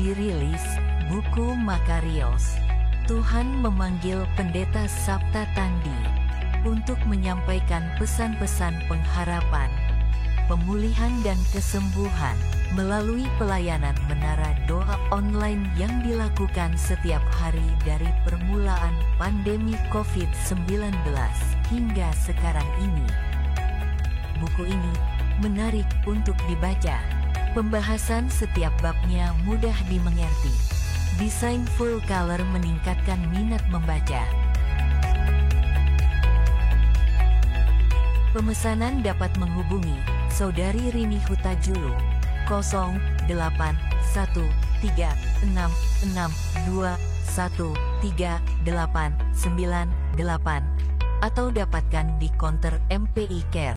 dirilis, buku Makarios. Tuhan memanggil Pendeta Sapta Tandi untuk menyampaikan pesan-pesan pengharapan, pemulihan dan kesembuhan melalui pelayanan menara doa online yang dilakukan setiap hari dari permulaan pandemi COVID-19 hingga sekarang ini. Buku ini menarik untuk dibaca. Pembahasan setiap babnya mudah dimengerti. Desain full color meningkatkan minat membaca. Pemesanan dapat menghubungi Saudari Rini Hutajulu 081366213898 atau dapatkan di konter MPI Care.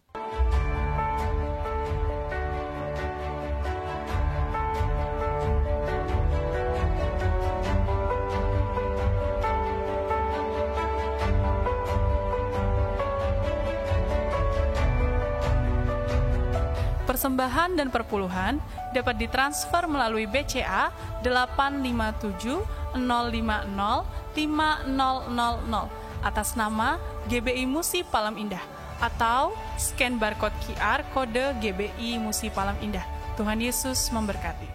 Persembahan dan perpuluhan dapat ditransfer melalui BCA 857-050-5000 atas nama GBI Musi Palam Indah atau scan barcode QR kode GBI Musi Palam Indah. Tuhan Yesus memberkati.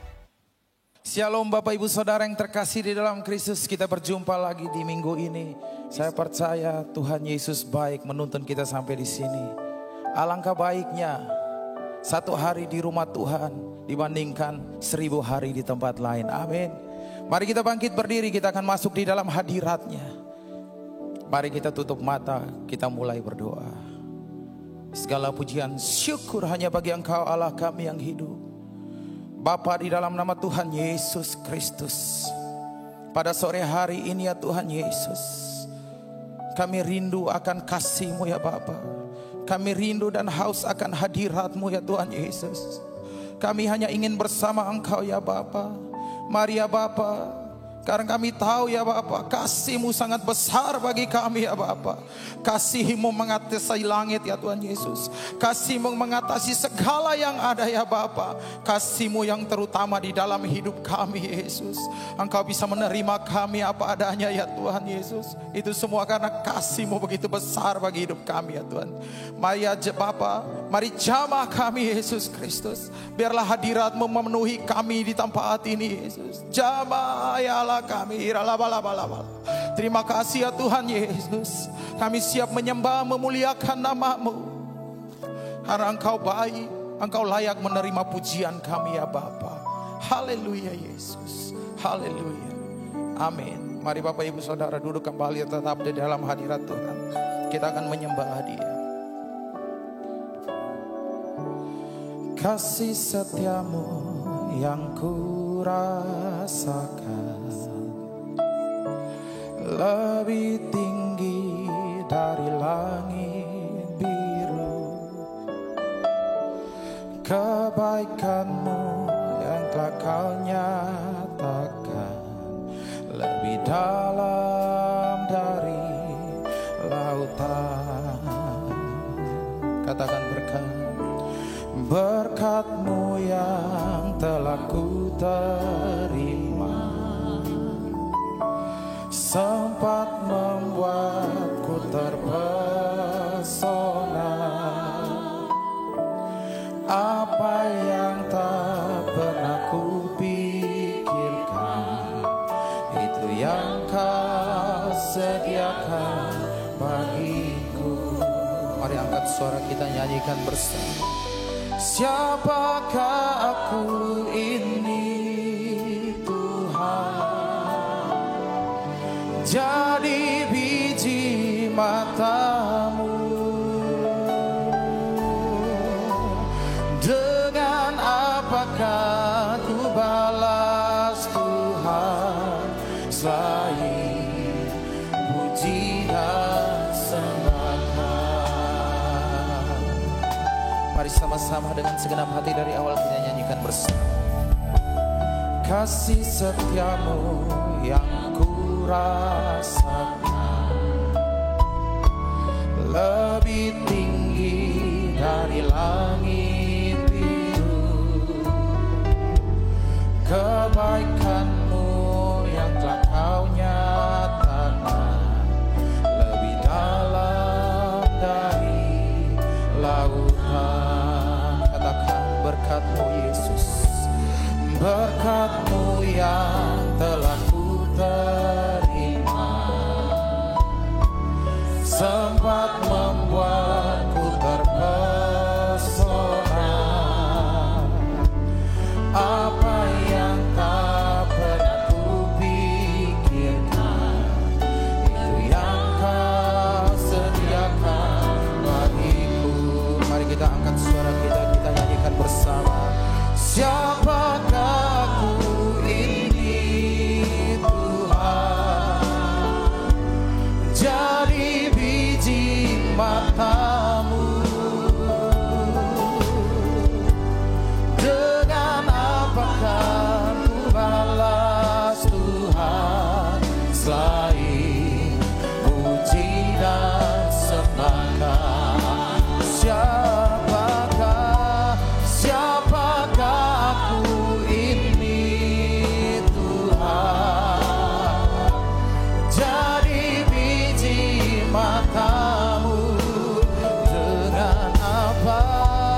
Shalom Bapak Ibu Saudara yang terkasih di dalam Kristus, kita berjumpa lagi di minggu ini. Saya percaya Tuhan Yesus baik menuntun kita sampai di sini. Alangkah baiknya satu hari di rumah Tuhan dibandingkan 1000 hari di tempat lain. Amin. Mari kita bangkit berdiri, kita akan masuk di dalam hadirat-Nya. Mari kita tutup mata, kita mulai berdoa. Segala pujian syukur hanya bagi Engkau Allah kami yang hidup. Bapa, di dalam nama Tuhan Yesus Kristus, pada sore hari ini ya Tuhan Yesus, kami rindu akan kasih-Mu ya Bapa. Kami rindu dan haus akan hadirat-Mu ya Tuhan Yesus. Kami hanya ingin bersama Engkau ya Bapa. Mari ya Bapa, karena kami tahu ya Bapa, kasih-Mu sangat besar bagi kami ya Bapa. Kasih-Mu mengatasi langit ya Tuhan Yesus. Kasih-Mu mengatasi segala yang ada ya Bapa. Kasih-Mu yang terutama di dalam hidup kami Yesus. Engkau bisa menerima kami apa adanya ya Tuhan Yesus. Itu semua karena kasih-Mu begitu besar bagi hidup kami ya Tuhan. Mari ya Bapa, mari jamah kami Yesus Kristus. Biarlah hadirat-Mu memenuhi kami di tempat ini Yesus. Jamah ya Allah kami. Terima kasih ya Tuhan Yesus. Kami siap menyembah, memuliakan nama-Mu. Karena Engkau baik, Engkau layak menerima pujian kami ya Bapa. Haleluya Yesus. Haleluya. Amin. Mari Bapak Ibu Saudara duduk kembali tetap di dalam hadirat Tuhan. Kita akan menyembah Dia. Kasih setia-Mu yang ku rasakan lebih tinggi dari langit biru. Kebaikan-Mu yang telah Kau nyatakan lebih dalam dari lautan. Katakan berkat. Berkat-Mu yang telah ku terima sempat membuatku terpesona. Apa yang tak pernah ku pikirkan, itu yang Kau sediakan bagiku. Mari angkat suara kita nyanyikan bersama. Siapakah aku ini Tuhan, jadi biji mata-Mu. Dengan apakah ku balas Tuhan selain puji dan sembah. Mari sama-sama dengan segenap hati dari awal kita nyanyikan bersama. Kasih setia-Mu yang ku rasakan lebih tinggi dari langit biru. Kebaikan angkat suara kita nyanyikan bersama. Siapakah ku ini Tuhan, jadi biji matamu. Dengan apakah ku balas Tuhan selain puji dan sembahkan? Siapakah aku ini Tuhan, jadi biji matamu. Dengan apakah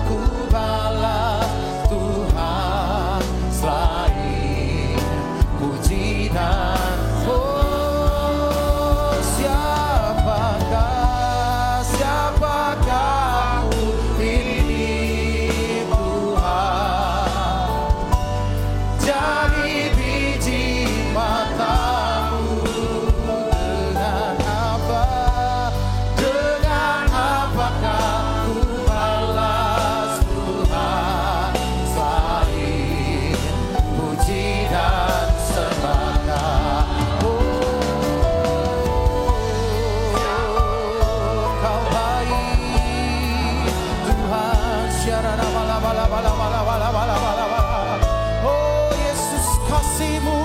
ku balas Tuhan selain puji dan siapakah aku ini Tuhan, jadi biji matamu. Dengan apakah ku balas Tuhan selain puji dan sembahkan? Kau baik Tuhan, syarana bala bala bala bala bala bala bala bala. Oh Yesus, kasih-Mu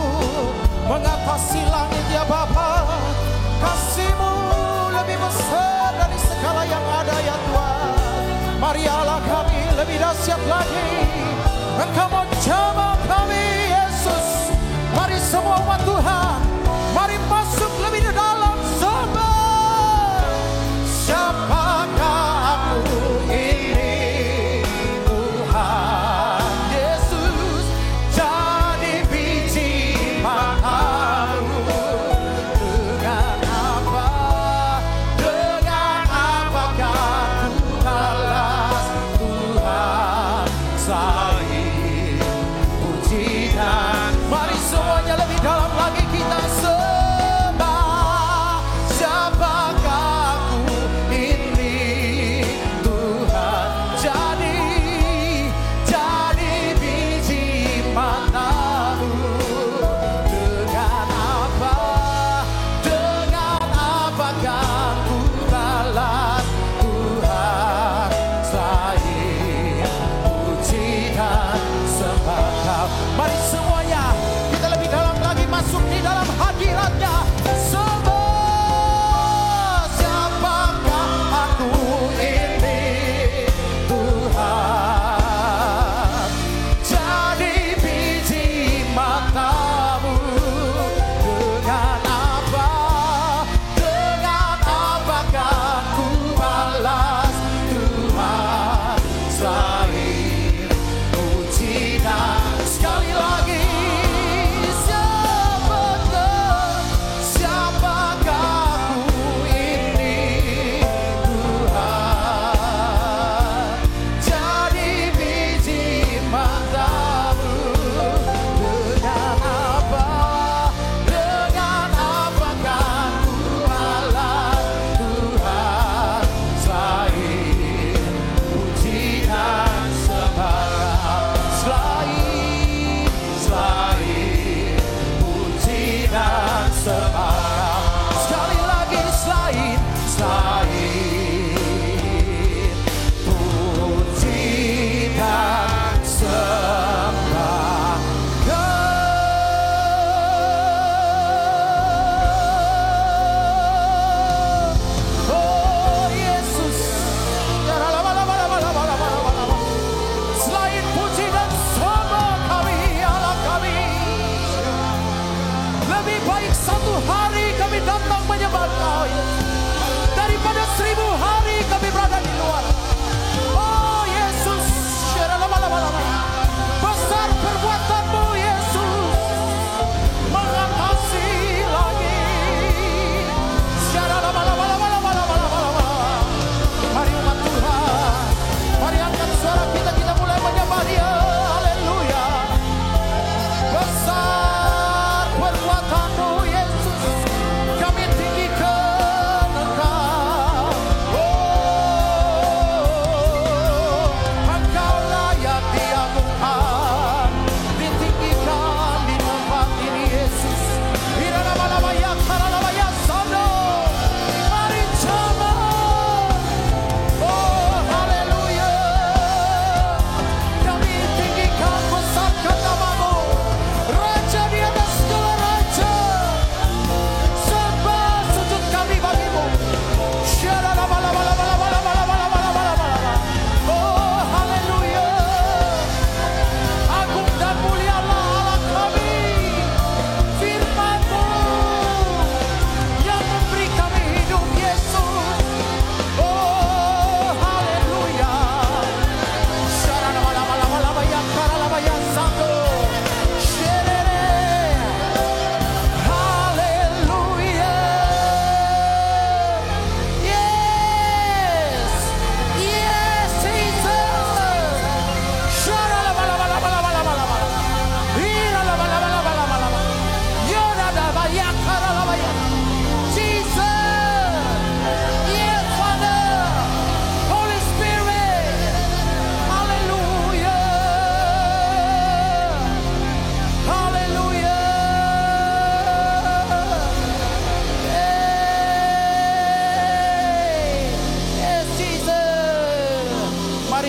mengatasi langit ya Bapa. Kasih-Mu lebih besar dari segala yang ada ya Tuhan. Mari Allah kami lebih dahsyat lagi. Engkau mau jamah kami Yesus. Mari semua umat Tuhan, mari masuk lebih di dalam sembah. Siapakah aku ini Tuhan Yesus, jadi biji matamu. Dengan apakah ku balas Tuhan selain puji dan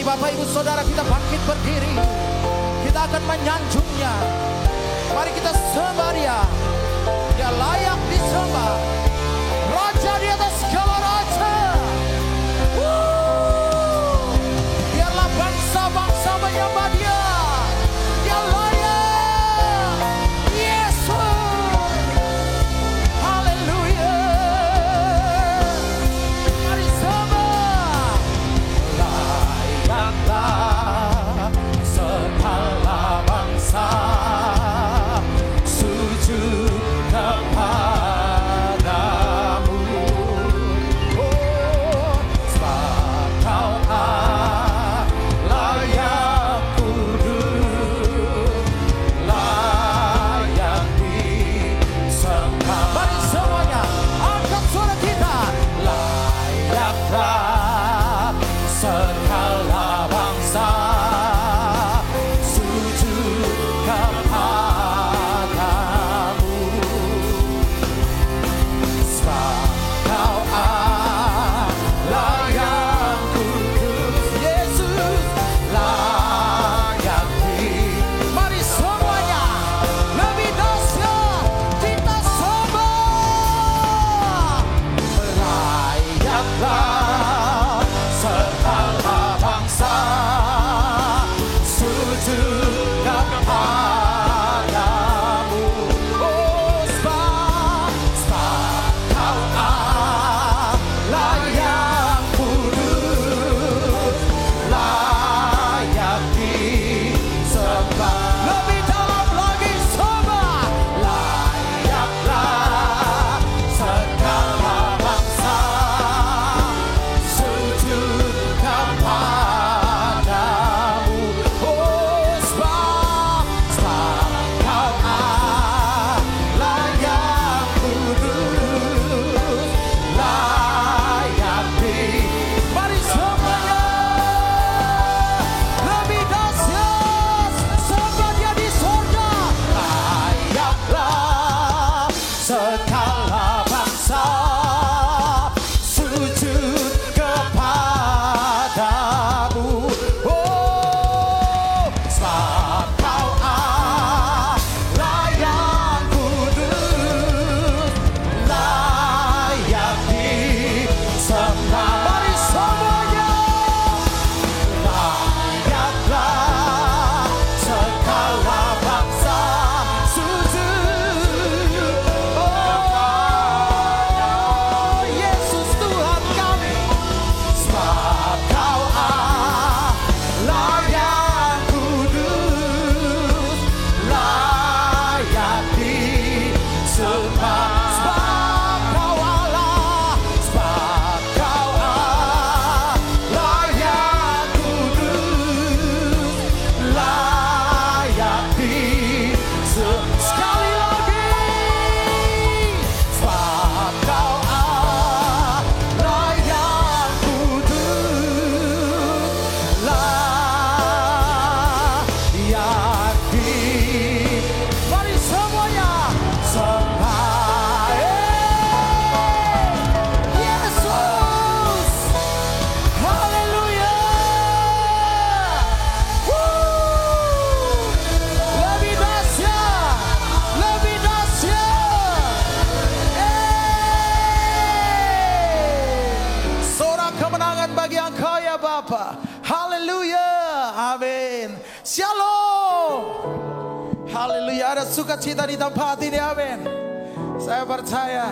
Mari Bapak Ibu Saudara kita bangkit berdiri. Kita akan menyanjungnya. Mari kita sembah Dia. Dia layak disembah. Raja di atas segala raja. Biarlah bangsa-bangsa menyembah Dia. Dia layak. Yesus. Haleluya. Mari sembah. Layaklah segala bangsa sujud kepadamu. Oh, sebab Kau Allah yang kudus, layak disembah. Mari semuanya angkat suara kita. Layaklah segala bangsa sujud kepadamu, sebab Kau Allah yang kudus. Yesus layak mari semuanya lebih dahsyat kita sembah. Layaklah segala bangsa sujud kepadamu. Oh, sebab Kau Allah yang kudus, layak disembah. Lebih dalam lagi sembah. Layaklah segala bangsa sujud kepadamu. Oh, sebab Kau Allah yang kudus, layak mari semuanya lebih dahsyat sembah Dia di sorga. Layaklah segala bangsa sujud kepadamu. Oh, sebab Kau Allah yang kudus, layak disembah. Mari semuanya. Layaklah segala bangsa sujud. Oh, Yesus Tuhan kami. Sebab Kau Allah yang kudus, layak disembah. Sebab Kau Allah, sebab Kau Allah yang kudus, layak disembah. Sekali lagi. Sebab Kau Allah yang kudus, layak mari semuanya sembah Yesus. Haleluya. Lebih dahsyat, lebih dahsyat. Sorak kemenangan bagi Engkau ya Bapa. Haleluya. Amin. Shalom. Haleluya. Ada sukacita di tempat ini. Amin. Saya percaya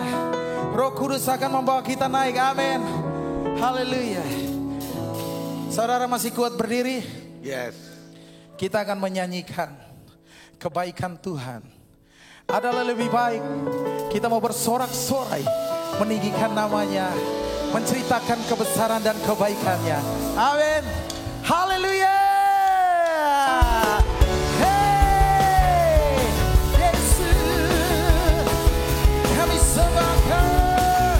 Roh Kudus akan membawa kita naik. Amin. Haleluya. Saudara masih kuat berdiri? Yes. Kita akan menyanyikan kebaikan Tuhan. Adalah lebih baik kita mau bersorak-sorai meninggikan namanya, menceritakan kebesaran dan kebaikannya. Amin. Haleluya. Hey, Yesus, kami sembahkan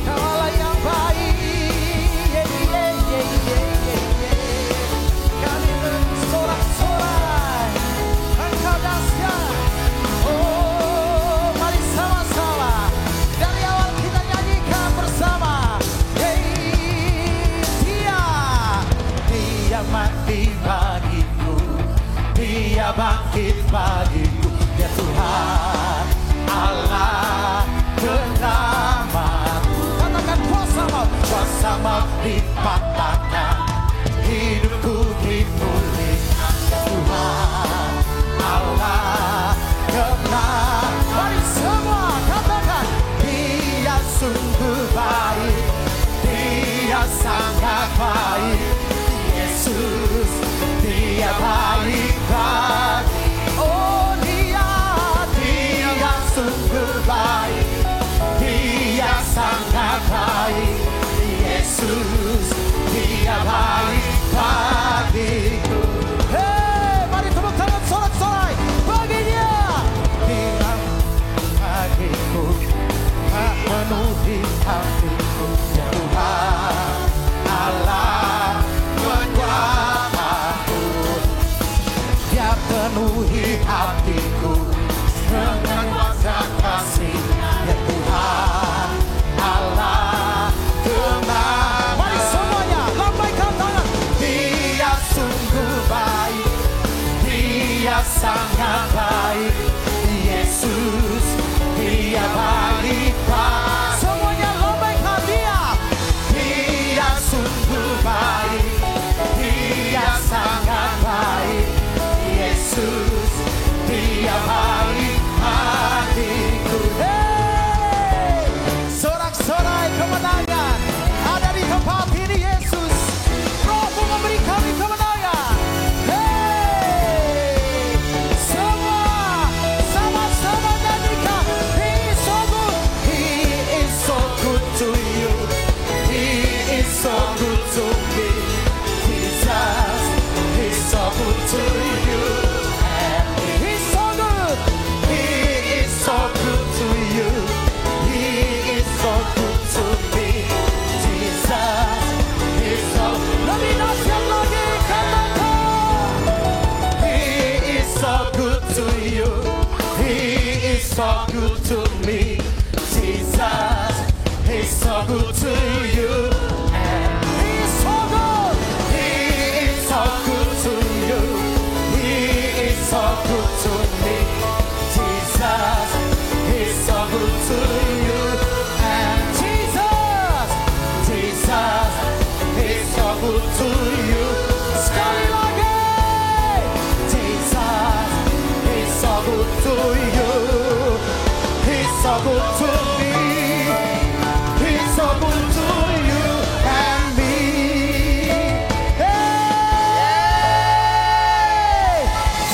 Kau Allah yang baik. Kami bersorak-sorai Engkau dahsyat. Oh, mari sama-sama dari awal kita nyanyikan bersama. Dia mati bagiku, Dia bangkit bagiku. Dia Tuhan Allah bernamaku. Katakan kuasa maut dipatahkan, hidupku dipulihkan. Dia Tuhan Allah bernamaku. Mari semua katakan, Dia sungguh baik, Dia sangat baik. Yesus, Dia baik bagi. Oh Dia sungguh baik, Dia sangat baik. Yesus, Dia baik bagiku. Hei, mari tepuk tangan sorak-sorai bagi Dia. Dia bagiku, memenuhi hatiku. Ya Tuhan Allah menyamaku, Dia penuhi hatiku dengan kuasa kasih-Nya. Ya Tuhan Allah tenang. Mari semuanya lambaikan tangan. Dia sungguh baik, Dia sangat baik. Yesus, Dia baik baik. Semuanya lambaikan Dia. Dia sungguh baik, Dia sangat baik. Yesus, Dia baik hatiku. Hey! Sorak-sorai kemenangan ada di tempat ini. Yesus, Rohmu memberi kami kemenangan. Hey! Semua sama-sama nyanyikan. He is so good, He is so good to you, He is so good to me. Jesus, He's so good to you. He's so good, He is so good to you, He is so good to me. Jesus, He's so. Lebih dahsyat lagi katakan, He is so good to you, He is so good to me. Jesus, He's so good to you. And He is so good, He is so good to you, He is so good to me. Jesus, He's so good to you. And Jesus, He's so good to you. Sekali lagi, Jesus, He's so good to you. He's so good to me. He's so good to you and me. Hey!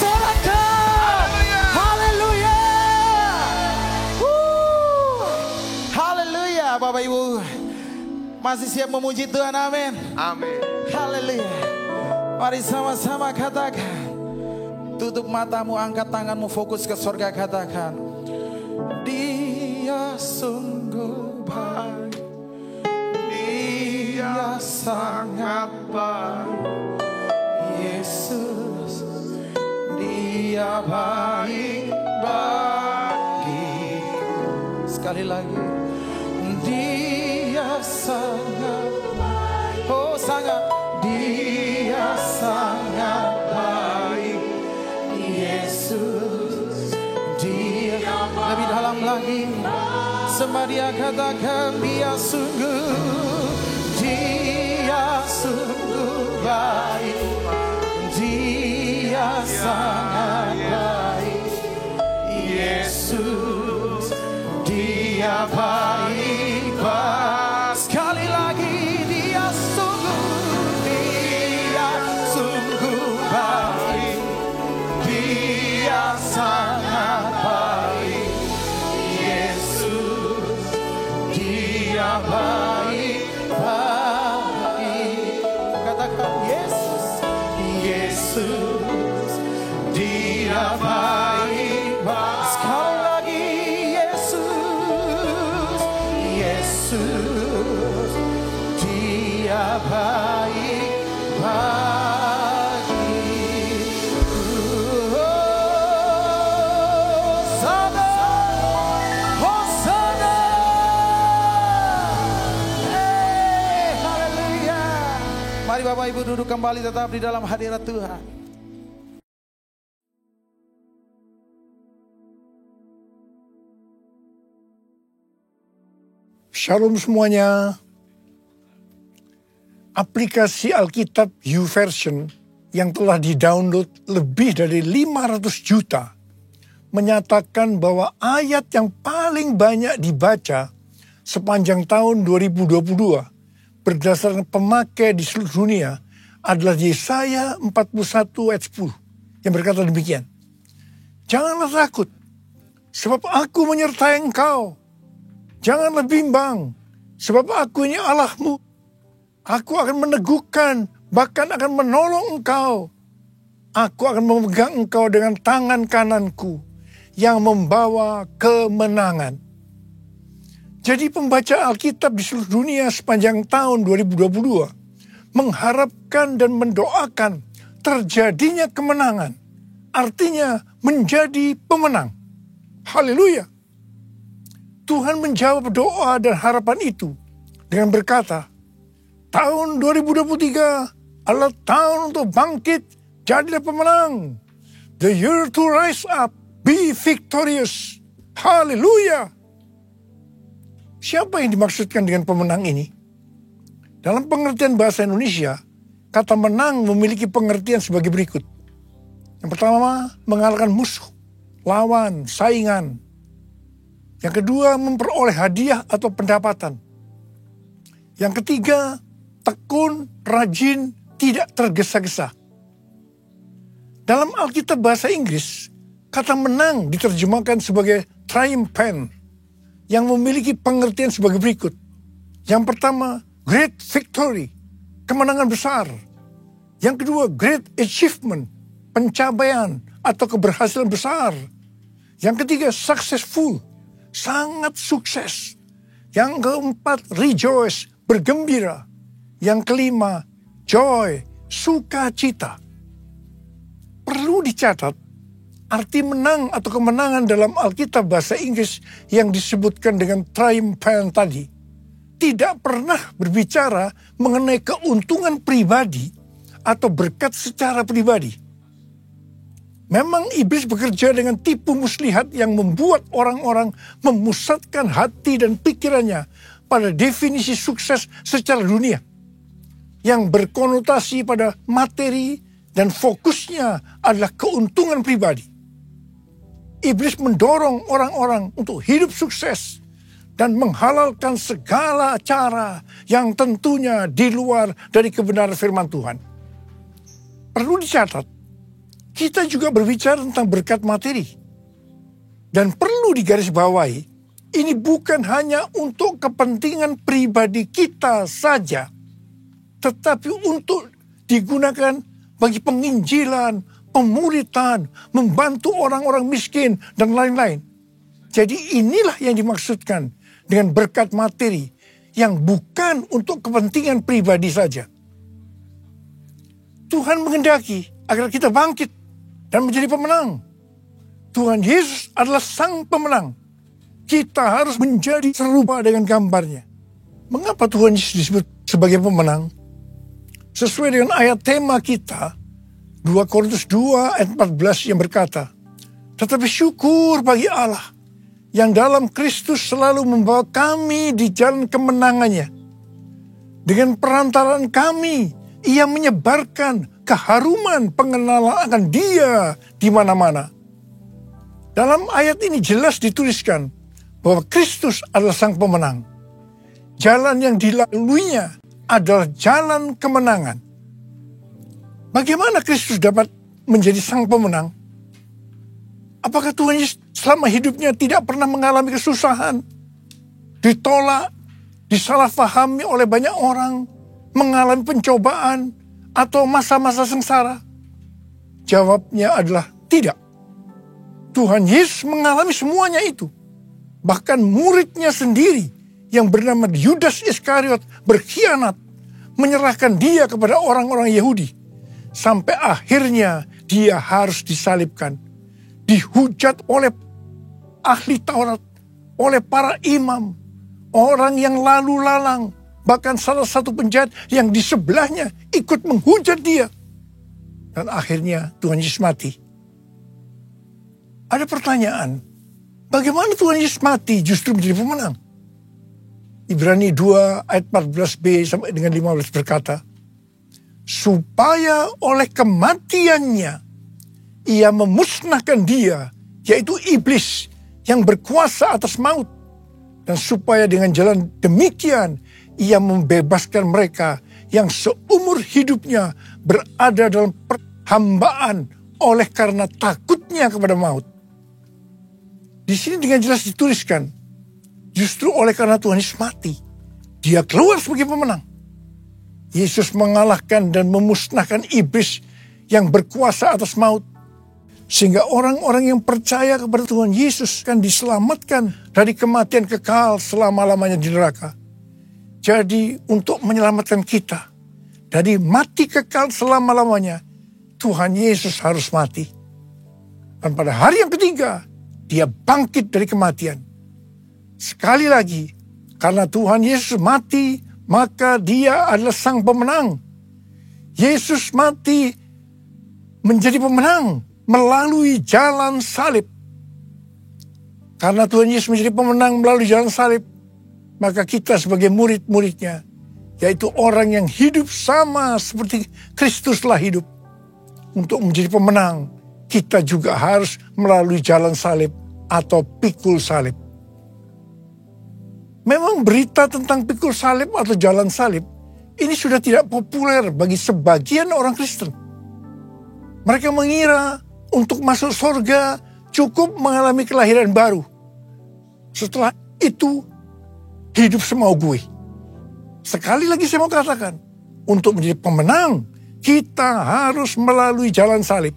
Sorakan! Haleluya! Haleluya, Bapak Ibu. Masih siap memuji Tuhan, amin. Amin. Haleluya. Mari sama-sama katakan. Tutup matamu, angkat tanganmu, fokus ke surga, katakan. Dia sungguh baik, Dia sangat baik. Yesus, Dia baik bagi. Sekali lagi. Dia sangat baik. Oh sangat. Dia sangat baik. Yesus, Dia. Lebih dalam lagi. Sembah Dia, katakan Dia sungguh baik, Dia sangat baik. Yesus, Dia baik baik. Sekali lagi, Dia sungguh baik, Dia sangat baik. Yesus, Dia baik baik. Katakan Yesus, Dia baik baik. Sekali lagi, Yesus, Dia baik bagi. Mari Bapak Ibu duduk kembali tetap di dalam hadirat Tuhan. Shalom semuanya. Aplikasi Alkitab YouVersion yang telah di-download lebih dari 500 juta menyatakan bahwa ayat yang paling banyak dibaca sepanjang tahun 2022 berdasarkan pemakai di seluruh dunia adalah Yesaya 41 ayat 10 yang berkata demikian. Janganlah takut, sebab aku menyertai engkau. Janganlah bimbang, sebab aku ini Allahmu. Aku akan meneguhkan, bahkan akan menolong engkau. Aku akan memegang engkau dengan tangan kananku yang membawa kemenangan. Jadi pembaca Alkitab di seluruh dunia sepanjang tahun 2022 mengharapkan dan mendoakan terjadinya kemenangan. Artinya menjadi pemenang. Haleluya. Tuhan menjawab doa dan harapan itu dengan berkata, tahun 2023 adalah tahun untuk bangkit, jadilah pemenang. The year to rise up, be victorious. Haleluya. Siapa yang dimaksudkan dengan pemenang ini? Dalam pengertian bahasa Indonesia, kata menang memiliki pengertian sebagai berikut. Yang pertama, mengalahkan musuh, lawan, saingan. Yang kedua, memperoleh hadiah atau pendapatan. Yang ketiga, tekun, rajin, tidak tergesa-gesa. Dalam Alkitab bahasa Inggris, kata menang diterjemahkan sebagai triumphant, yang memiliki pengertian sebagai berikut. Yang pertama, great victory, kemenangan besar. Yang kedua, great achievement, pencapaian atau keberhasilan besar. Yang ketiga, successful, sangat sukses. Yang keempat, rejoice, bergembira. Yang kelima, joy, sukacita. Perlu dicatat, arti menang atau kemenangan dalam Alkitab bahasa Inggris yang disebutkan dengan triumphant tadi tidak pernah berbicara mengenai keuntungan pribadi atau berkat secara pribadi. Memang iblis bekerja dengan tipu muslihat yang membuat orang-orang memusatkan hati dan pikirannya pada definisi sukses secara dunia yang berkonotasi pada materi dan fokusnya adalah keuntungan pribadi. Iblis mendorong orang-orang untuk hidup sukses dan menghalalkan segala cara yang tentunya di luar dari kebenaran firman Tuhan. Perlu dicatat, kita juga berbicara tentang berkat materi. Dan perlu digarisbawahi, ini bukan hanya untuk kepentingan pribadi kita saja, tetapi untuk digunakan bagi penginjilan, pemuritan, membantu orang-orang miskin, dan lain-lain. Jadi inilah yang dimaksudkan dengan berkat materi yang bukan untuk kepentingan pribadi saja. Tuhan menghendaki agar kita bangkit dan menjadi pemenang. Tuhan Yesus adalah sang pemenang. Kita harus menjadi serupa dengan gambarnya. Mengapa Tuhan Yesus disebut sebagai pemenang? Sesuai dengan ayat tema kita, 2 Korintus 2 ayat 14 yang berkata, tetapi syukur bagi Allah yang dalam Kristus selalu membawa kami di jalan kemenangannya. Dengan perantaraan kami, Ia menyebarkan keharuman pengenalan akan Dia di mana-mana. Dalam ayat ini jelas dituliskan bahwa Kristus adalah sang pemenang. Jalan yang dilaluinya adalah jalan kemenangan. Bagaimana Kristus dapat menjadi sang pemenang? Apakah Tuhan Yesus selama hidupnya tidak pernah mengalami kesusahan? Ditolak, disalahfahami oleh banyak orang, mengalami pencobaan, atau masa-masa sengsara? Jawabnya adalah tidak. Tuhan Yesus mengalami semuanya itu. Bahkan muridnya sendiri yang bernama Yudas Iskariot berkhianat, menyerahkan dia kepada orang-orang Yahudi. Sampai akhirnya dia harus disalibkan. Dihujat oleh ahli Taurat, oleh para imam, orang yang lalu lalang, Bahkan salah satu penjahat yang di sebelahnya ikut menghujat dia. Dan akhirnya Tuhan Yesus mati. Ada pertanyaan, bagaimana Tuhan Yesus mati justru menjadi pemenang? Ibrani 2 ayat 14b sampai dengan 15 berkata, supaya oleh kematiannya ia memusnahkan dia, yaitu iblis yang berkuasa atas maut. Dan supaya dengan jalan demikian ia membebaskan mereka yang seumur hidupnya berada dalam perhambaan oleh karena takutnya kepada maut. Di sini dengan jelas dituliskan, justru oleh karena Tuhan Yesus mati, dia keluar sebagai pemenang. Yesus mengalahkan dan memusnahkan iblis yang berkuasa atas maut. Sehingga orang-orang yang percaya kepada Tuhan Yesus akan diselamatkan dari kematian kekal selama-lamanya di neraka. Jadi untuk menyelamatkan kita dari mati kekal selama-lamanya, Tuhan Yesus harus mati. Dan pada hari yang ketiga, dia bangkit dari kematian. Sekali lagi, karena Tuhan Yesus mati, maka dia adalah sang pemenang. Yesus mati menjadi pemenang melalui jalan salib. Karena Tuhan Yesus menjadi pemenang melalui jalan salib, maka kita sebagai murid-muridnya, yaitu orang yang hidup sama seperti Kristus telah hidup, untuk menjadi pemenang, kita juga harus melalui jalan salib atau pikul salib. Memang berita tentang pikul salib atau jalan salib ini sudah tidak populer bagi sebagian orang Kristen. Mereka mengira untuk masuk surga cukup mengalami kelahiran baru. Setelah itu hidup semau gue. Sekali lagi saya mau katakan, untuk menjadi pemenang kita harus melalui jalan salib.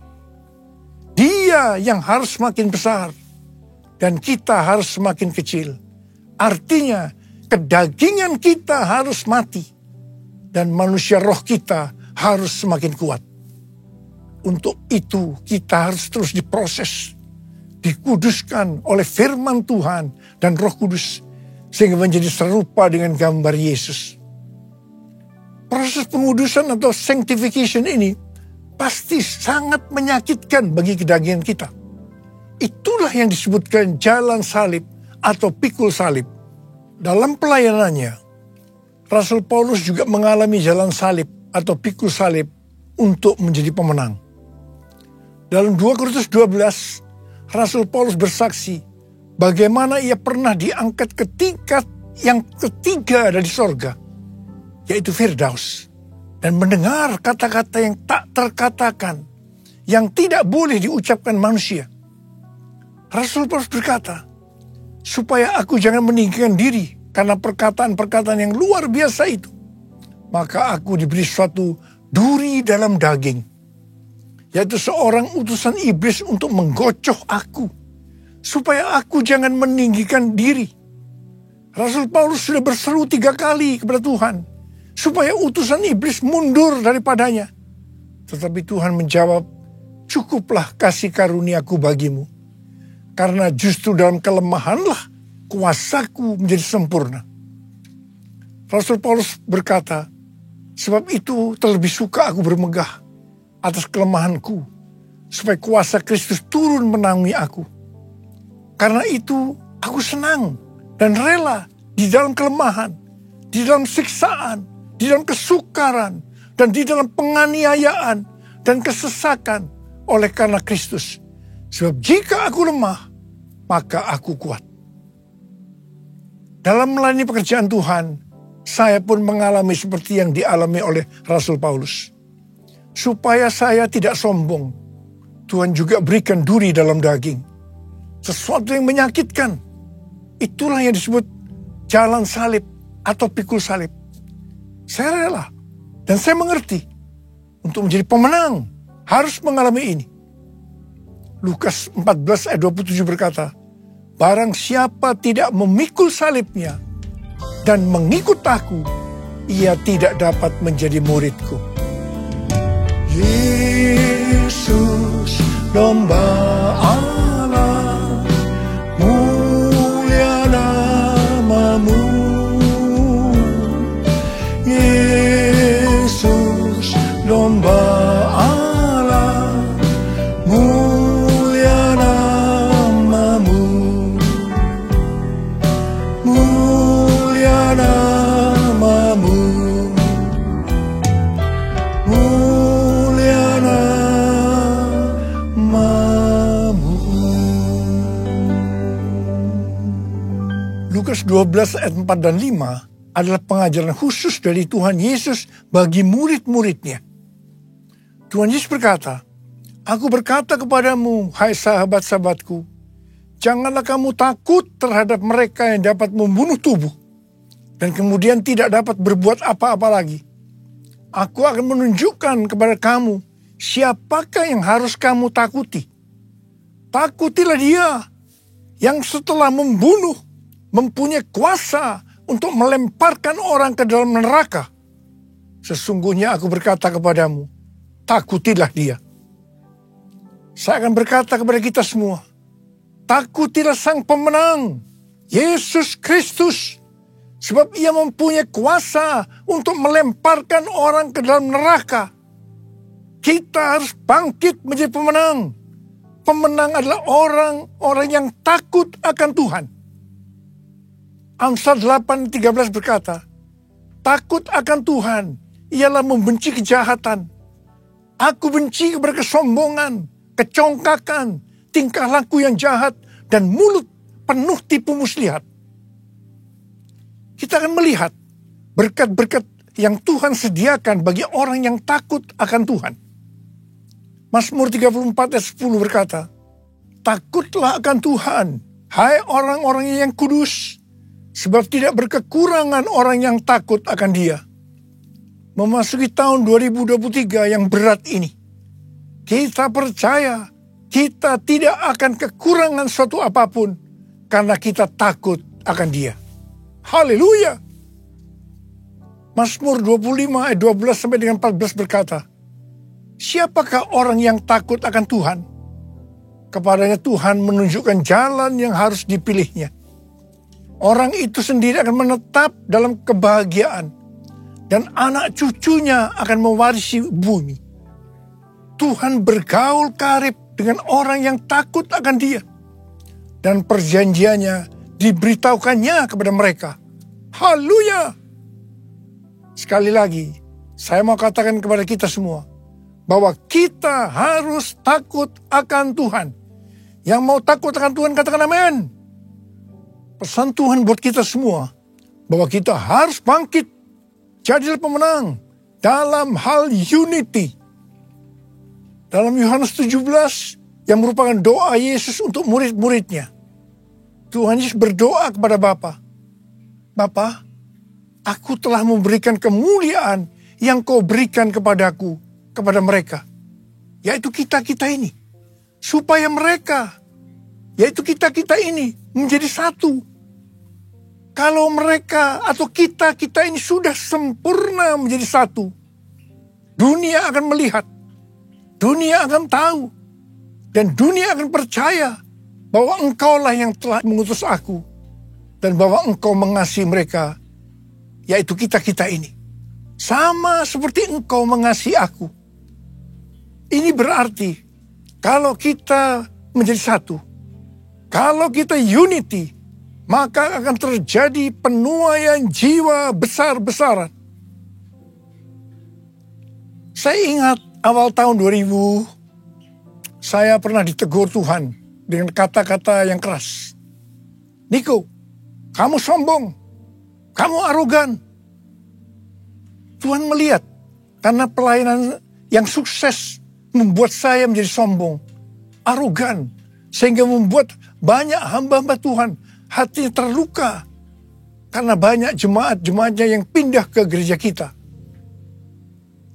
Dia yang harus semakin besar dan kita harus semakin kecil. Artinya kedagingan kita harus mati dan manusia roh kita harus semakin kuat. Untuk itu kita harus terus diproses, dikuduskan oleh firman Tuhan dan Roh Kudus sehingga menjadi serupa dengan gambar Yesus. Proses pengudusan atau sanctification ini pasti sangat menyakitkan bagi kedagingan kita. Itulah yang disebutkan jalan salib atau pikul salib. Dalam pelayanannya, Rasul Paulus juga mengalami jalan salib atau pikul salib untuk menjadi pemenang. Dalam 2 Korintus 12, Rasul Paulus bersaksi bagaimana ia pernah diangkat ke tingkat yang ketiga dari sorga, yaitu Firdaus, dan mendengar kata-kata yang tak terkatakan, yang tidak boleh diucapkan manusia. Rasul Paulus berkata, supaya aku jangan meninggikan diri karena perkataan-perkataan yang luar biasa itu, maka aku diberi suatu duri dalam daging, yaitu seorang utusan iblis untuk menggocoh aku, supaya aku jangan meninggikan diri. Rasul Paulus sudah berseru 3 kali kepada Tuhan, supaya utusan iblis mundur daripadanya. Tetapi Tuhan menjawab, cukuplah kasih karuniaku bagimu, karena justru dalam kelemahanlah kuasaku menjadi sempurna. Rasul Paulus berkata, sebab itu terlebih suka aku bermegah atas kelemahanku, supaya kuasa Kristus turun menangani aku. Karena itu aku senang dan rela di dalam kelemahan, di dalam siksaan, di dalam kesukaran, dan di dalam penganiayaan dan kesesakan oleh karena Kristus. Sebab jika aku lemah, maka aku kuat. Dalam melayani pekerjaan Tuhan, saya pun mengalami seperti yang dialami oleh Rasul Paulus. Supaya saya tidak sombong, Tuhan juga berikan duri dalam daging. Sesuatu yang menyakitkan. Itulah yang disebut jalan salib atau pikul salib. Saya rela dan saya mengerti untuk menjadi pemenang harus mengalami ini. Lukas 14 ayat 27 berkata, barang siapa tidak memikul salibnya dan mengikut aku, ia tidak dapat menjadi muridku. Yesus, domba Allah, mulia namamu, mulia namamu. Lukas 12 ayat 4 dan 5 adalah pengajaran khusus dari Tuhan Yesus bagi murid-muridnya. Tuhan Yesus berkata, "Aku berkata kepadamu, hai sahabat-sahabatku, janganlah kamu takut terhadap mereka yang dapat membunuh tubuh dan kemudian tidak dapat berbuat apa-apa lagi. Aku akan menunjukkan kepada kamu siapakah yang harus kamu takuti. Takutilah Dia yang setelah membunuh mempunyai kuasa untuk melemparkan orang ke dalam neraka. Sesungguhnya aku berkata kepadamu, takutilah Dia." Saya akan berkata kepada kita semua, takutilah Sang Pemenang, Yesus Kristus, sebab Ia mempunyai kuasa untuk melemparkan orang ke dalam neraka. Kita harus bangkit menjadi pemenang. Pemenang adalah orang-orang yang takut akan Tuhan. Amsal 8:13 berkata, takut akan Tuhan ialah membenci kejahatan. Aku benci kepada kesombongan, kecongkakan, tingkah laku yang jahat, dan mulut penuh tipu muslihat. Kita akan melihat berkat-berkat yang Tuhan sediakan bagi orang yang takut akan Tuhan. Mazmur 34 ayat 10 berkata, takutlah akan Tuhan, hai orang-orang yang kudus, sebab tidak berkekurangan orang yang takut akan Dia. Memasuki tahun 2023 yang berat ini, kita percaya kita tidak akan kekurangan suatu apapun karena kita takut akan Dia. Haleluya. Mazmur 25 ayat 12 sampai dengan 14 berkata, siapakah orang yang takut akan Tuhan? Kepadanya Tuhan menunjukkan jalan yang harus dipilihnya. Orang itu sendiri akan menetap dalam kebahagiaan, dan anak cucunya akan mewarisi bumi. Tuhan bergaul karib dengan orang yang takut akan Dia, dan perjanjiannya diberitahukannya kepada mereka. Haleluya. Sekali lagi, saya mau katakan kepada kita semua, bahwa kita harus takut akan Tuhan. Yang mau takut akan Tuhan katakan amin. Pesan Tuhan buat kita semua, bahwa kita harus bangkit, jadilah pemenang dalam hal unity. Dalam Yohanes 17 yang merupakan doa Yesus untuk murid-muridnya, Tuhan Yesus berdoa kepada Bapa, Bapa, aku telah memberikan kemuliaan yang kau berikan kepadaku, kepada mereka, yaitu kita-kita ini, supaya mereka, yaitu kita-kita ini, menjadi satu. Kalau mereka atau kita-kita ini sudah sempurna menjadi satu, dunia akan melihat, dunia akan tahu, dan dunia akan percaya bahwa Engkaulah yang telah mengutus aku, dan bahwa Engkau mengasihi mereka, yaitu kita-kita ini, sama seperti Engkau mengasihi aku. Ini berarti kalau kita menjadi satu, kalau kita unity, maka akan terjadi penuaian jiwa besar-besaran. Saya ingat awal tahun 2000, saya pernah ditegur Tuhan dengan kata-kata yang keras. Niko, kamu sombong, kamu arogan. Tuhan melihat karena pelayanan yang sukses membuat saya menjadi sombong, arogan, sehingga membuat banyak hamba-hamba Tuhan hatinya terluka karena banyak jemaat-jemaatnya yang pindah ke gereja kita.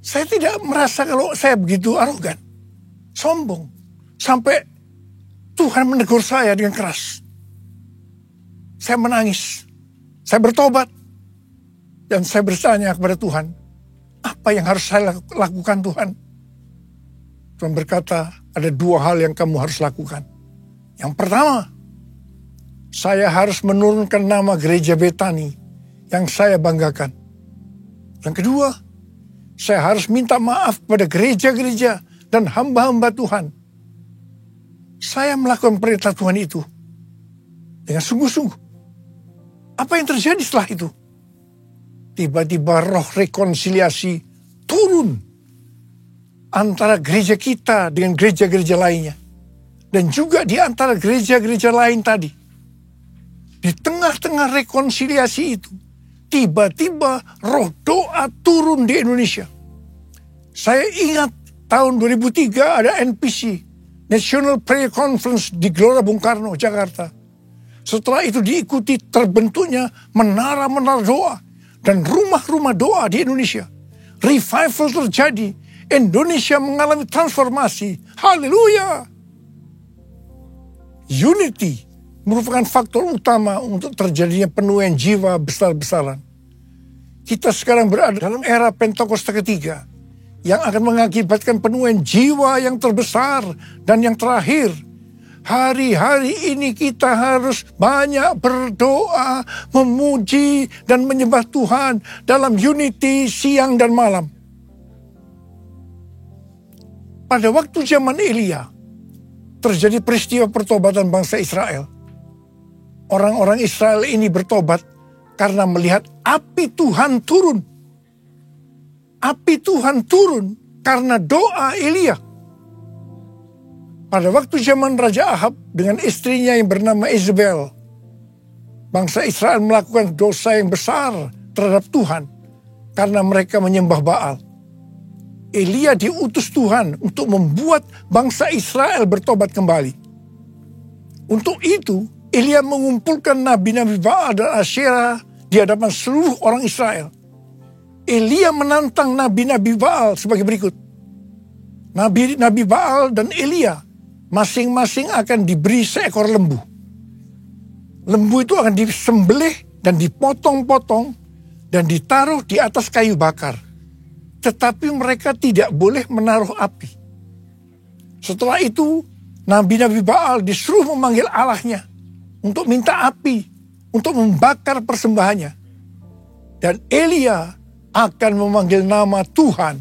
Saya tidak merasa kalau saya begitu arogan, sombong, sampai Tuhan menegur saya dengan keras. Saya menangis, saya bertobat, dan saya bertanya kepada Tuhan, apa yang harus saya lakukan Tuhan? Tuhan berkata, ada dua hal yang kamu harus lakukan. Yang pertama, saya harus menurunkan nama gereja Betani yang saya banggakan. Yang kedua, saya harus minta maaf kepada gereja-gereja dan hamba-hamba Tuhan. Saya melakukan perintah Tuhan itu dengan sungguh-sungguh. Apa yang terjadi setelah itu? Tiba-tiba roh rekonsiliasi turun antara gereja kita dengan gereja-gereja lainnya. Dan juga di antara gereja-gereja lain tadi. Di tengah-tengah rekonsiliasi itu, tiba-tiba roh doa turun di Indonesia. Saya ingat tahun 2003 ada NPC, National Prayer Conference di Gelora Bung Karno, Jakarta. Setelah itu diikuti terbentuknya menara-menara doa dan rumah-rumah doa di Indonesia. Revival terjadi, Indonesia mengalami transformasi. Haleluya! Unity merupakan faktor utama untuk terjadinya penuaian jiwa besar-besaran. Kita sekarang berada dalam era Pentakosta ketiga yang akan mengakibatkan penuaian jiwa yang terbesar dan yang terakhir. Hari-hari ini kita harus banyak berdoa, memuji dan menyembah Tuhan dalam unity siang dan malam. Pada waktu zaman Elia, terjadi peristiwa pertobatan bangsa Israel. Orang-orang Israel ini bertobat karena melihat api Tuhan turun. Api Tuhan turun karena doa Elia. Pada waktu zaman Raja Ahab dengan istrinya yang bernama Isabel, bangsa Israel melakukan dosa yang besar terhadap Tuhan karena mereka menyembah Baal. Elia diutus Tuhan untuk membuat bangsa Israel bertobat kembali. Untuk itu, Elia mengumpulkan nabi-nabi Baal dan Asyera di hadapan seluruh orang Israel. Elia menantang nabi-nabi Baal sebagai berikut. Nabi Baal dan Elia masing-masing akan diberi seekor lembu. Lembu itu akan disembelih dan dipotong-potong dan ditaruh di atas kayu bakar. Tetapi mereka tidak boleh menaruh api. Setelah itu, nabi-nabi Baal disuruh memanggil Allahnya untuk minta api, untuk membakar persembahannya. Dan Elia akan memanggil nama Tuhan.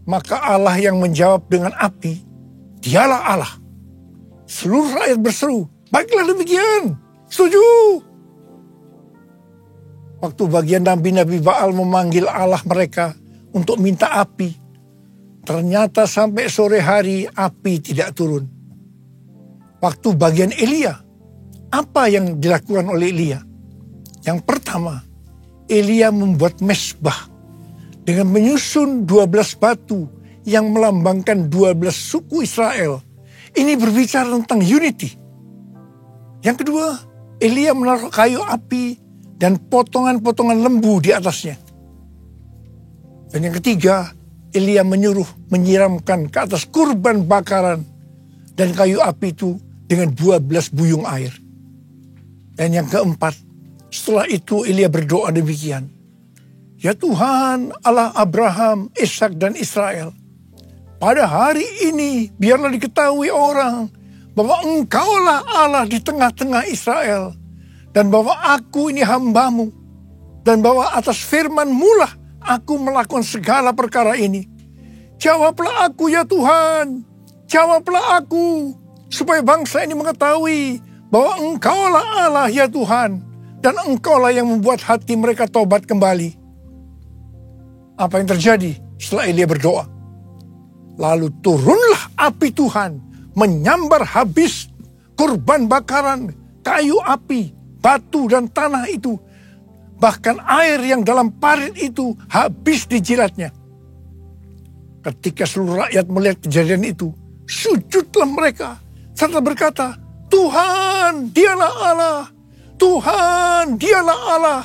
Maka Allah yang menjawab dengan api, dialah Allah. Seluruh rakyat berseru, baiklah demikian, setuju. Waktu bagian nabi-nabi Baal memanggil Allah mereka untuk minta api, ternyata sampai sore hari api tidak turun. Waktu bagian Elia, apa yang dilakukan oleh Elia? Yang pertama, Elia membuat mezbah dengan menyusun 12 batu yang melambangkan 12 suku Israel. Ini berbicara tentang unity. Yang kedua, Elia menaruh kayu api dan potongan-potongan lembu di atasnya. Dan yang ketiga, Elia menyuruh menyiramkan ke atas kurban bakaran dan kayu api itu dengan 12 buyung air. Dan yang keempat, setelah itu Elia berdoa demikian. Ya Tuhan, Allah Abraham, Ishak dan Israel, pada hari ini biarlah diketahui orang bahwa Engkaulah Allah di tengah-tengah Israel, dan bahwa aku ini hambamu, dan bahwa atas firman-Mu lah aku melakukan segala perkara ini. Jawablah aku ya Tuhan, jawablah aku, supaya bangsa ini mengetahui bahwa Engkaulah Allah ya Tuhan, dan Engkaulah yang membuat hati mereka tobat kembali. Apa yang terjadi setelah Elia berdoa? Lalu turunlah api Tuhan, menyambar habis kurban bakaran, kayu api, batu dan tanah itu. Bahkan air yang dalam parit itu habis dijilatnya. Ketika seluruh rakyat melihat kejadian itu, sujudlah mereka serta berkata, Tuhan, dialah Allah. Tuhan, dialah Allah.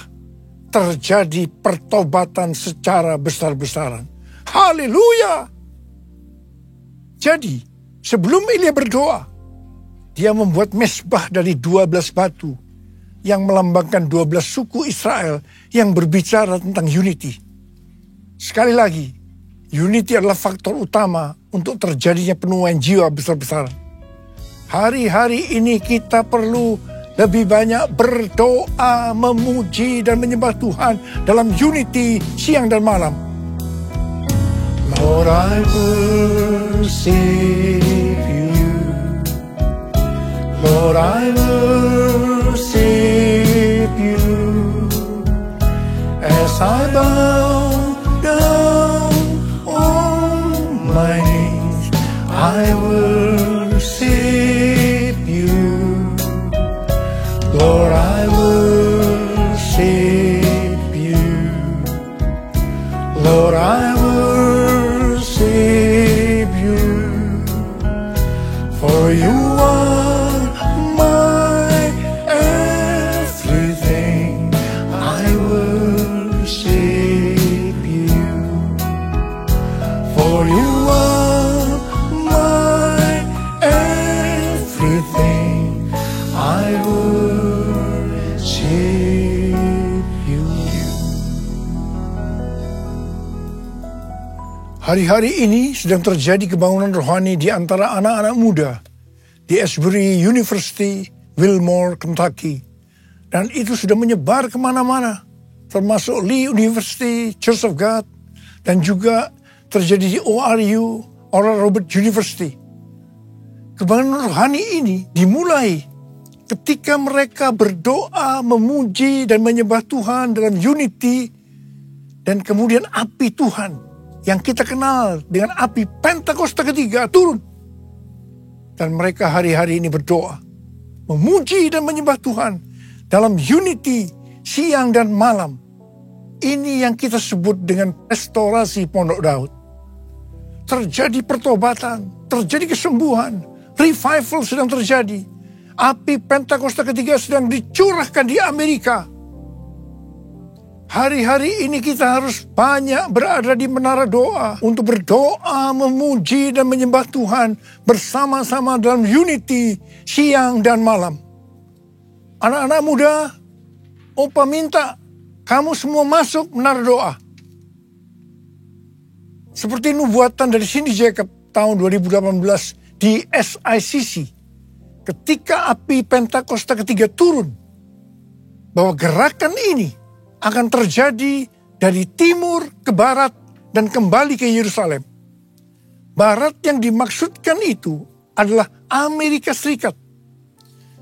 Terjadi pertobatan secara besar-besaran. Haleluya. Jadi, sebelum Elia berdoa, dia membuat mezbah dari 12 batu yang melambangkan 12 suku Israel yang berbicara tentang unity. Sekali lagi, unity adalah faktor utama untuk terjadinya penuaian jiwa besar-besaran. Hari-hari ini kita perlu lebih banyak berdoa, memuji dan menyembah Tuhan dalam unity siang dan malam. Lord, I worship you. Lord, I worship you. As I bow down on Lord, I worship you, for you are my everything. I worship you, for you are my everything. I worship you. Hari-hari ini sedang terjadi kebangunan rohani di antara anak-anak muda di Asbury University, Wilmore, Kentucky. Dan itu sudah menyebar kemana-mana, termasuk Lee University, Church of God, dan juga terjadi di ORU, Oral Roberts University. Kebangunan rohani ini dimulai ketika mereka berdoa, memuji, dan menyembah Tuhan dalam unity, dan kemudian api Tuhan yang kita kenal dengan api Pentakosta ketiga turun. Dan mereka hari-hari ini berdoa, memuji dan menyembah Tuhan dalam unity siang dan malam. Ini yang kita sebut dengan restorasi Pondok Daud. Terjadi pertobatan, terjadi kesembuhan, revival sedang terjadi. Api Pentakosta ketiga sedang dicurahkan di Amerika. Hari-hari ini kita harus banyak berada di menara doa untuk berdoa, memuji dan menyembah Tuhan bersama-sama dalam unity siang dan malam. Anak-anak muda, Opa minta kamu semua masuk menara doa. Seperti nubuatan dari Cindy Jacob tahun 2018 di SICC. Ketika api Pentakosta ketiga turun, bahwa gerakan ini akan terjadi dari timur ke barat dan kembali ke Yerusalem. Barat yang dimaksudkan itu adalah Amerika Serikat.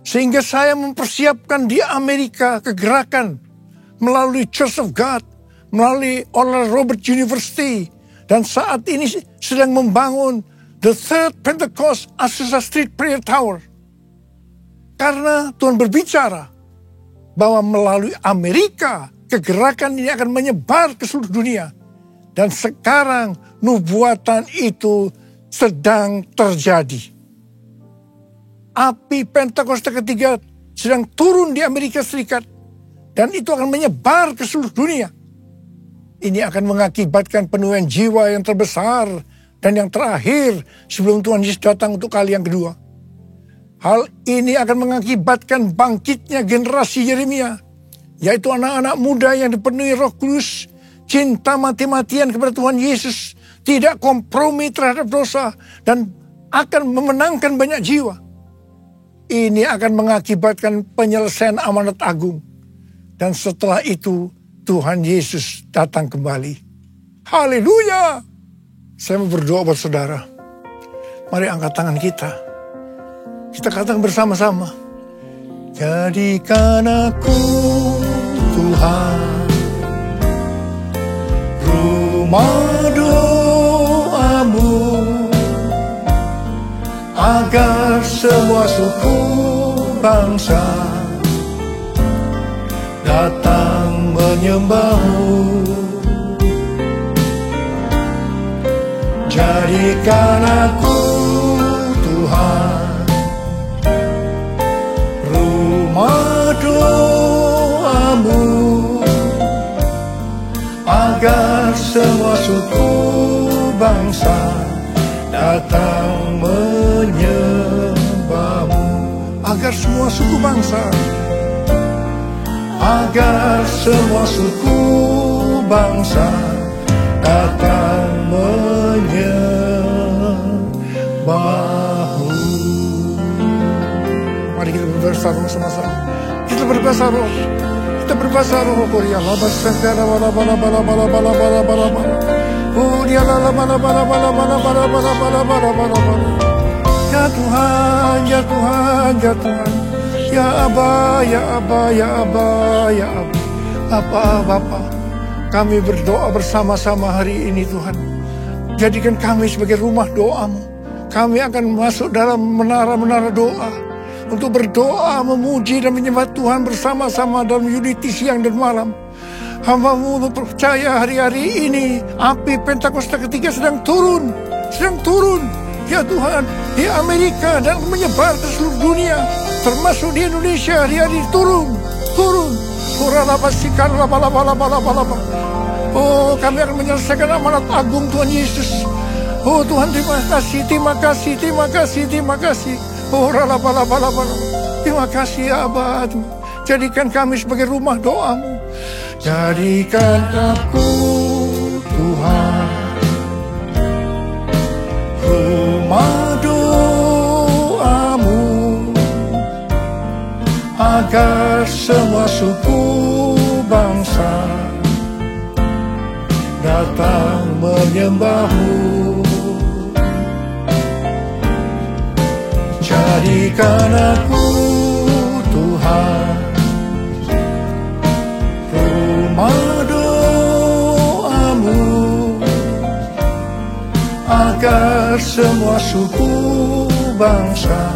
Sehingga saya mempersiapkan di Amerika kegerakan melalui Church of God, melalui Oral Roberts University, dan saat ini sedang membangun The Third Pentecost Azusa Street Prayer Tower. Karena Tuhan berbicara bahwa melalui Amerika kegerakan ini akan menyebar ke seluruh dunia. Dan sekarang nubuatan itu sedang terjadi. Api Pentakosta ketiga sedang turun di Amerika Serikat. Dan itu akan menyebar ke seluruh dunia. Ini akan mengakibatkan penuaian jiwa yang terbesar dan yang terakhir sebelum Tuhan Yesus datang untuk kali yang kedua. Hal ini akan mengakibatkan bangkitnya generasi Yeremia, yaitu anak-anak muda yang dipenuhi Roh Kudus, cinta mati-matian kepada Tuhan Yesus, tidak kompromi terhadap dosa, dan akan memenangkan banyak jiwa. Ini akan mengakibatkan penyelesaian amanat agung. Dan setelah itu, Tuhan Yesus datang kembali. Haleluya! Saya mau berdoa buat saudara. Mari angkat tangan kita. Kita katakan bersama-sama. Jadikan aku, Tuhan, rumah doamu, agar semua suku bangsa datang menyembahmu. Jadikan aku, Tuhan, rumah doamu, agar semua suku bangsa datang menyembahmu. Agar semua suku bangsa, agar semua suku bangsa datang menyembahmu. Mari kita berbahasa roh sama-sama. Kita berbahasa roh. Kita berbahasa roh. Korea labas segala bala bala bala bala bala bala bala bala. Korea bala bala bala bala bala bala bala bala bala bala bala. Ya Tuhan, ya Tuhan, ya Tuhan. Ya Aba, ya Aba, ya Aba, ya Aba. Aba, Bapa, kami berdoa bersama-sama hari ini Tuhan. Jadikan kami sebagai rumah doamu. Kami akan masuk dalam menara-menara doa. Untuk berdoa, memuji dan menyembah Tuhan bersama-sama dalam unity siang dan malam. Hamba-Mu percaya hari-hari ini api Pentakosta ketiga sedang turun. Ya Tuhan, di Amerika dan menyebar ke seluruh dunia, termasuk di Indonesia hari-hari turun. Oh, kami akan menyelesaikan amanat agung Tuhan Yesus. Oh Tuhan, terima kasih. Oh, terima kasih ya Abah. Jadikan kami sebagai rumah doa-Mu. Jadikan aku Tuhan rumah doa-Mu, agar semua suku bangsa datang menyembah-Mu. Jadikan aku Tuhan rumah doa-Mu, agar semua suku bangsa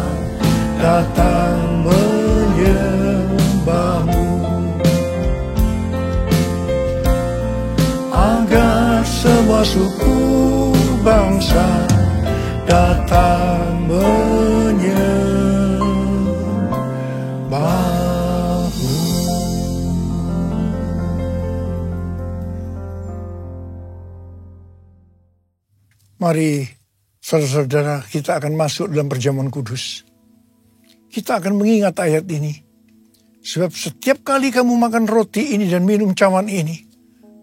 datang menyembah-Mu. Agar semua suku bangsa datang menyembah-Mu. Mari saudara-saudara, kita akan masuk dalam perjamuan kudus. Kita akan mengingat ayat ini. Sebab setiap kali kamu makan roti ini dan minum cawan ini,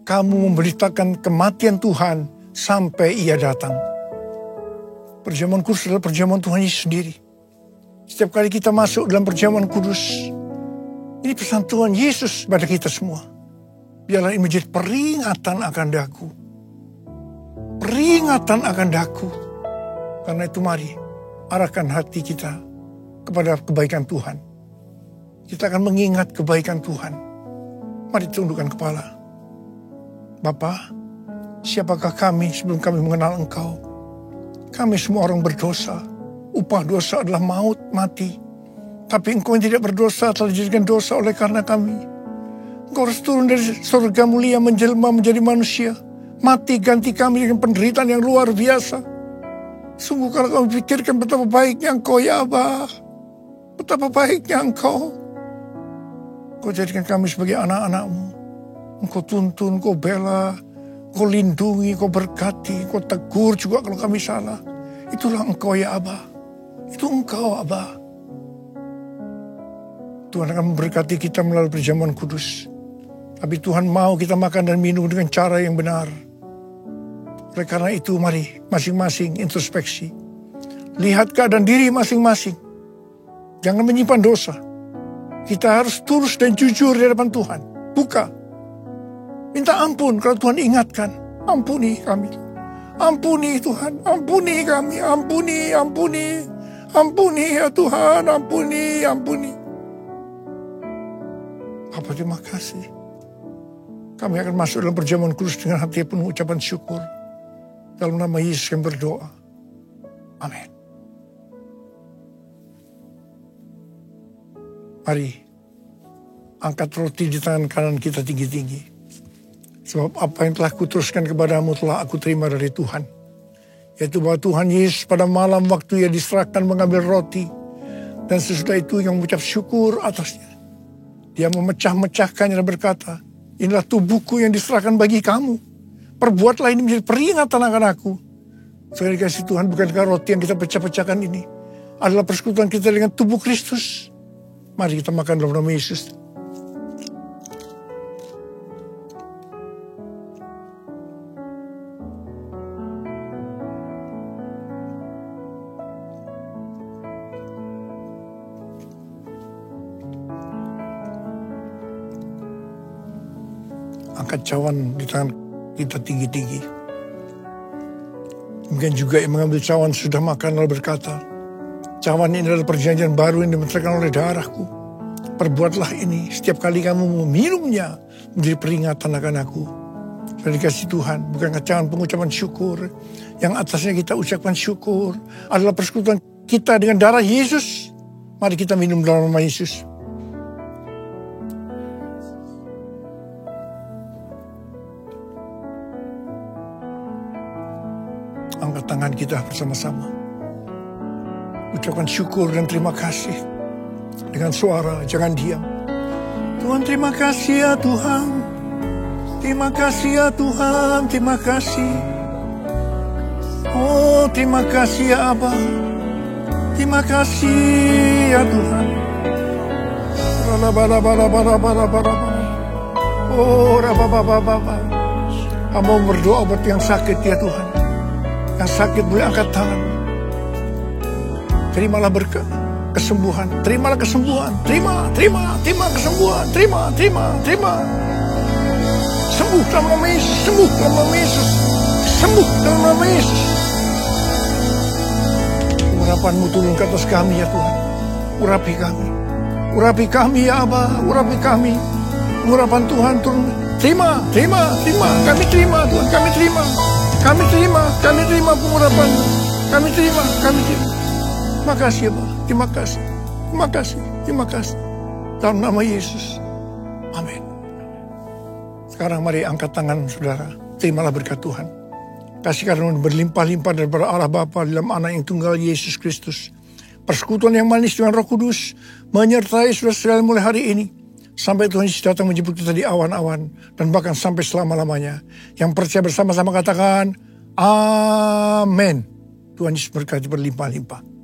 kamu memberitakan kematian Tuhan sampai Ia datang. Perjamuan kudus adalah perjamuan Tuhan Yesus sendiri. Setiap kali kita masuk dalam perjamuan kudus, ini pesan Tuhan Yesus pada kita semua. Biarlah ini menjadi peringatan akan daku. Peringatan akan daku. Karena itu mari arahkan hati kita kepada kebaikan Tuhan. Kita akan mengingat kebaikan Tuhan. Mari tundukkan kepala. Bapa, siapakah kami sebelum kami mengenal Engkau? Kami semua orang berdosa. Upah dosa adalah maut, mati. Tapi Engkau yang tidak berdosa telah dijadikan dosa oleh karena kami. Engkau harus turun dari surga mulia menjelma menjadi manusia. Mati ganti kami dengan penderitaan yang luar biasa. Sungguh kalau kami pikirkan betapa baiknya Engkau ya Abah. Betapa baiknya Engkau. Engkau jadikan kami sebagai anak-anak-Mu. Engkau tuntun, Engkau bela, Engkau lindungi, Engkau berkati, Engkau tegur juga kalau kami salah. Itulah Engkau ya Abah. Itu Engkau Abah. Tuhan akan memberkati kita melalui perjamuan kudus. Tapi Tuhan mau kita makan dan minum dengan cara yang benar. Oleh karena itu mari masing-masing introspeksi. Lihat keadaan diri masing-masing. Jangan menyimpan dosa. Kita harus tulus dan jujur di hadapan Tuhan. Buka. Minta ampun kalau Tuhan ingatkan. Ampuni kami. Ampuni Tuhan. Ampuni kami. Ampuni. Ampuni ya Tuhan. Ampuni. Bapa, terima kasih. Kami akan masuk dalam perjamuan kudus dengan hati penuh ucapan syukur. Dalam nama Yesus kami berdoa. Amin. Mari, angkat roti di tangan kanan kita tinggi-tinggi. Sebab apa yang telah kuteruskan kepadamu telah aku terima dari Tuhan. Yaitu bahwa Tuhan Yesus pada malam waktu Ia diserahkan mengambil roti. Dan sesudah itu yang mengucap syukur atasnya. Dia memecah-mecahkannya dan berkata, inilah tubuhku yang diserahkan bagi kamu. Perbuatlah ini menjadi peringatan akan aku. Saudara dikasih Tuhan, bukankah roti yang kita pecah-pecahkan ini adalah persekutuan kita dengan tubuh Kristus? Mari kita makan dalam nama Yesus. Angkat cawan di tangan kita tinggi-tinggi. Mungkin juga yang mengambil cawan sudah makan lalu berkata, cawan ini adalah perjanjian baru yang dibenterkan oleh darahku. Perbuatlah ini setiap kali kamu meminumnya menjadi peringatan akan aku. Sudah dikasih Tuhan, bukan cawan pengucapan syukur. Yang atasnya kita ucapkan syukur adalah persekutuan kita dengan darah Yesus. Mari kita minum dalam nama Yesus. Angkat tangan kita bersama-sama. Ucapkan syukur dan terima kasih. Dengan suara, jangan diam. Tuhan, terima kasih ya Tuhan. Terima kasih ya Tuhan, terima kasih. Oh, terima kasih ya Abba. Terima kasih ya Tuhan. Oh, Hamba berdoa buat yang sakit ya Tuhan. Yang sakit boleh angkat tangan. Terimalah berkat, kesembuhan. Terimalah kesembuhan. Terima kesembuhan. Terima. Sembuh dalam nama Yesus. Sembuh dalam nama Yesus. Sembuh dalam nama Yesus. Urapan-Mu turun ke atas kami ya Tuhan. Urapi kami. Urapi kami ya Abba. Urapi kami. Urapan Tuhan turun. Terima. Kami terima Tuhan. Kami terima pengurapan. Kami terima. Terima kasih Abba. Terima kasih. Dalam nama Yesus. Amin. Sekarang mari angkat tangan saudara. Terimalah berkat Tuhan. Kasih karunia berlimpah-limpah daripada Allah Bapa dalam Anak yang tunggal Yesus Kristus. Persekutuan yang manis dengan Roh Kudus menyertai saudara-saudara mulai hari ini. Sampai Tuhan Yesus datang menjemput kita di awan-awan. Dan bahkan sampai selama-lamanya. Yang percaya bersama-sama katakan, Amin. Tuhan Yesus berkati berlimpah-limpah.